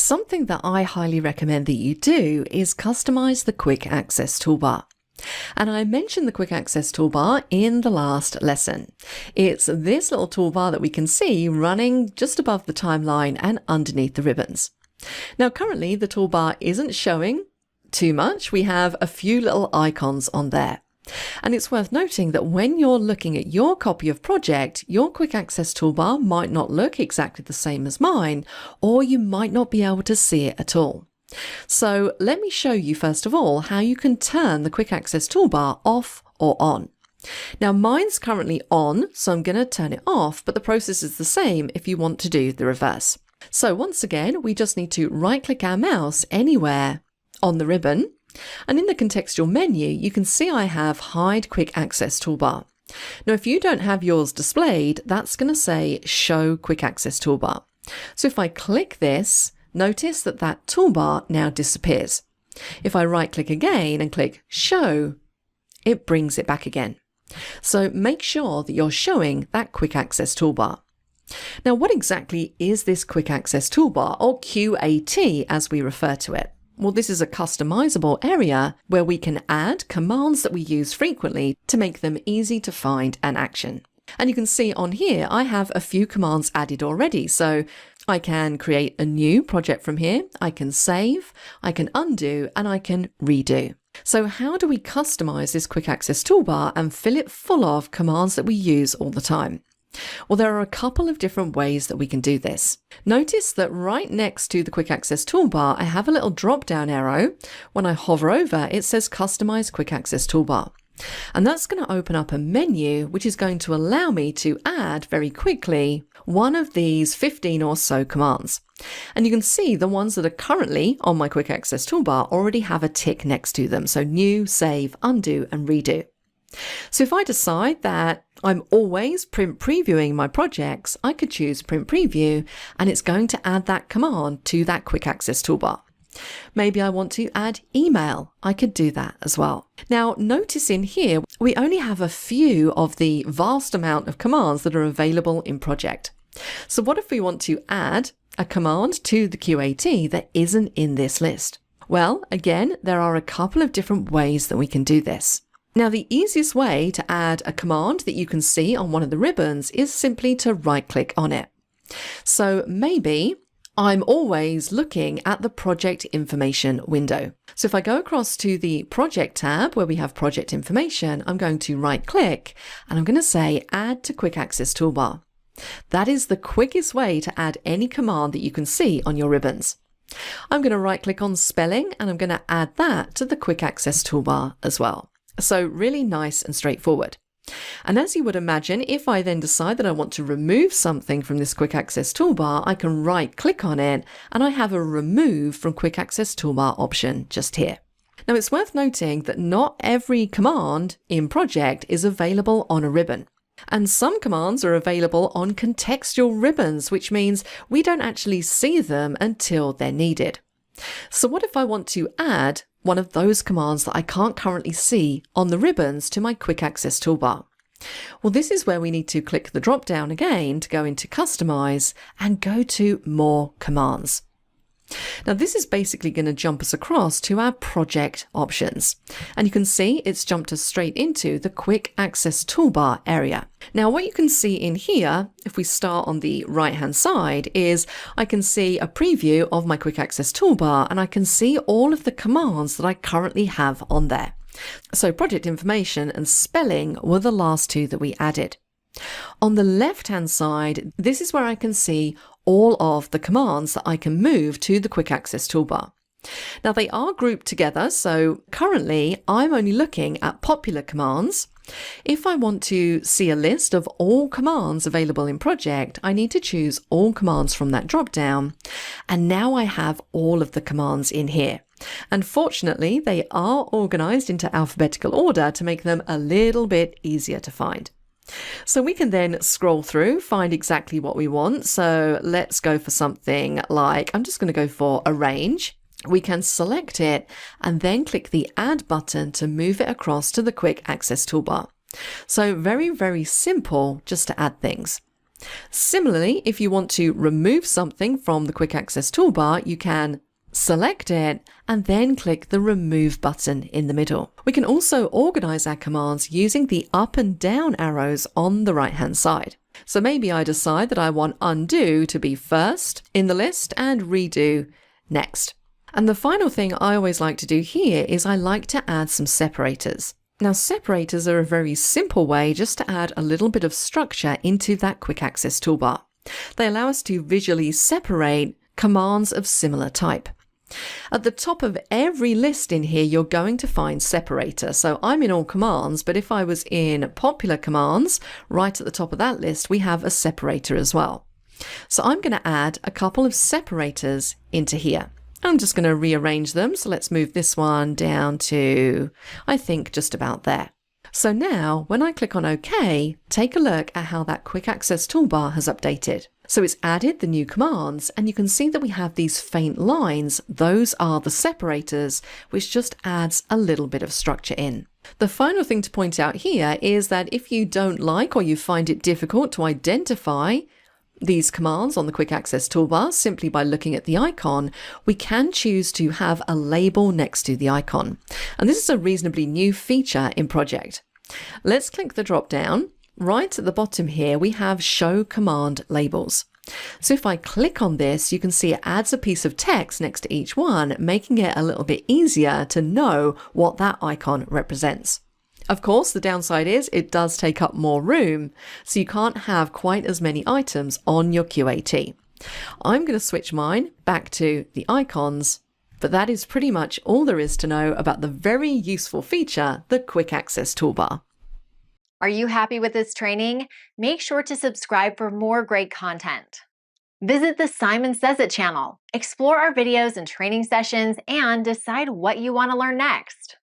something that I highly recommend that you do is customize the Quick Access Toolbar. And I mentioned the Quick Access Toolbar in the last lesson. It's this little toolbar that we can see running just above the timeline and underneath the ribbons. Now currently the toolbar isn't showing too much. We have a few little icons on there. And it's worth noting that when you're looking at your copy of project, your Quick Access Toolbar might not look exactly the same as mine, or you might not be able to see it at all. So let me show you first of all how you can turn the Quick Access Toolbar off or on. Now mine's currently on, so I'm going to turn it off, but the process is the same if you want to do the reverse. So once again, we just need to right click our mouse anywhere on the ribbon. And in the contextual menu, you can see I have Hide Quick Access Toolbar. Now, if you don't have yours displayed, that's going to say Show Quick Access Toolbar. So if I click this, notice that that toolbar now disappears. If I right click again and click Show, it brings it back again. So make sure that you're showing that Quick Access Toolbar. Now, what exactly is this Quick Access Toolbar, or QAT as we refer to it? Well, this is a customizable area where we can add commands that we use frequently to make them easy to find and action. And you can see on here, I have a few commands added already. So I can create a new project from here. I can save, I can undo, and I can redo. So how do we customize this Quick Access Toolbar and fill it full of commands that we use all the time? Well, there are a couple of different ways that we can do this. Notice that right next to the Quick Access Toolbar, I have a little drop-down arrow. When I hover over, it says Customize Quick Access Toolbar. And that's going to open up a menu, which is going to allow me to add very quickly one of these 15 or so commands. And you can see the ones that are currently on my Quick Access Toolbar already have a tick next to them. So new, save, undo, and redo. So if I decide that I'm always print previewing my projects, I could choose print preview, and it's going to add that command to that Quick Access Toolbar. Maybe I want to add email. I could do that as well. Now, notice in here, we only have a few of the vast amount of commands that are available in project. So what if we want to add a command to the QAT that isn't in this list? Well, again, there are a couple of different ways that we can do this. Now, the easiest way to add a command that you can see on one of the ribbons is simply to right-click on it. So maybe I'm always looking at the project information window. So if I go across to the project tab where we have project information, I'm going to right-click and I'm going to say Add to Quick Access Toolbar. That is the quickest way to add any command that you can see on your ribbons. I'm going to right-click on spelling and I'm going to add that to the Quick Access Toolbar as well. So really nice and straightforward. And as you would imagine, if I then decide that I want to remove something from this Quick Access Toolbar, I can right click on it and I have a Remove from Quick Access Toolbar option just here. Now it's worth noting that not every command in project is available on a ribbon. And some commands are available on contextual ribbons, which means we don't actually see them until they're needed. So what if I want to add one of those commands that I can't currently see on the ribbons to my Quick Access Toolbar? Well, this is where we need to click the drop down again to go into Customize and go to More Commands. Now this is basically going to jump us across to our project options. And you can see it's jumped us straight into the Quick Access Toolbar area. Now what you can see in here, if we start on the right hand side, is I can see a preview of my Quick Access Toolbar and I can see all of the commands that I currently have on there. So project information and spelling were the last two that we added. On the left hand side, this is where I can see all of the commands that I can move to the Quick Access Toolbar. Now they are grouped together, so currently I'm only looking at popular commands. If I want to see a list of all commands available in project, I need to choose all commands from that drop down, and now I have all of the commands in here. And fortunately, they are organized into alphabetical order to make them a little bit easier to find. So we can then scroll through, find exactly what we want. So let's go for something like, I'm just going to go for arrange. We can select it and then click the add button to move it across to the Quick Access Toolbar. So very, very simple just to add things. Similarly, if you want to remove something from the Quick Access Toolbar, you can select it and then click the Remove button in the middle. We can also organize our commands using the up and down arrows on the right-hand side. So maybe I decide that I want undo to be first in the list and redo next. And the final thing I always like to do here is I like to add some separators. Now, separators are a very simple way just to add a little bit of structure into that Quick Access Toolbar. They allow us to visually separate commands of similar type. At the top of every list in here, you're going to find separator. So I'm in all commands, but if I was in popular commands, right at the top of that list, we have a separator as well. So I'm going to add a couple of separators into here. I'm just going to rearrange them. So let's move this one down to, I think, just about there. So now when I click on OK, take a look at how that Quick Access Toolbar has updated. So it's added the new commands, and you can see that we have these faint lines. Those are the separators, which just adds a little bit of structure in. The final thing to point out here is that if you don't like or you find it difficult to identify these commands on the Quick Access Toolbar simply by looking at the icon, we can choose to have a label next to the icon. And this is a reasonably new feature in Project. Let's click the drop down. Right at the bottom here, we have Show Command Labels. So if I click on this, you can see it adds a piece of text next to each one, making it a little bit easier to know what that icon represents. Of course, the downside is it does take up more room, so you can't have quite as many items on your QAT. I'm going to switch mine back to the icons, but that is pretty much all there is to know about the very useful feature, the Quick Access Toolbar. Are you happy with this training? Make sure to subscribe for more great content. Visit the Simon Says It channel, explore our videos and training sessions, and decide what you want to learn next.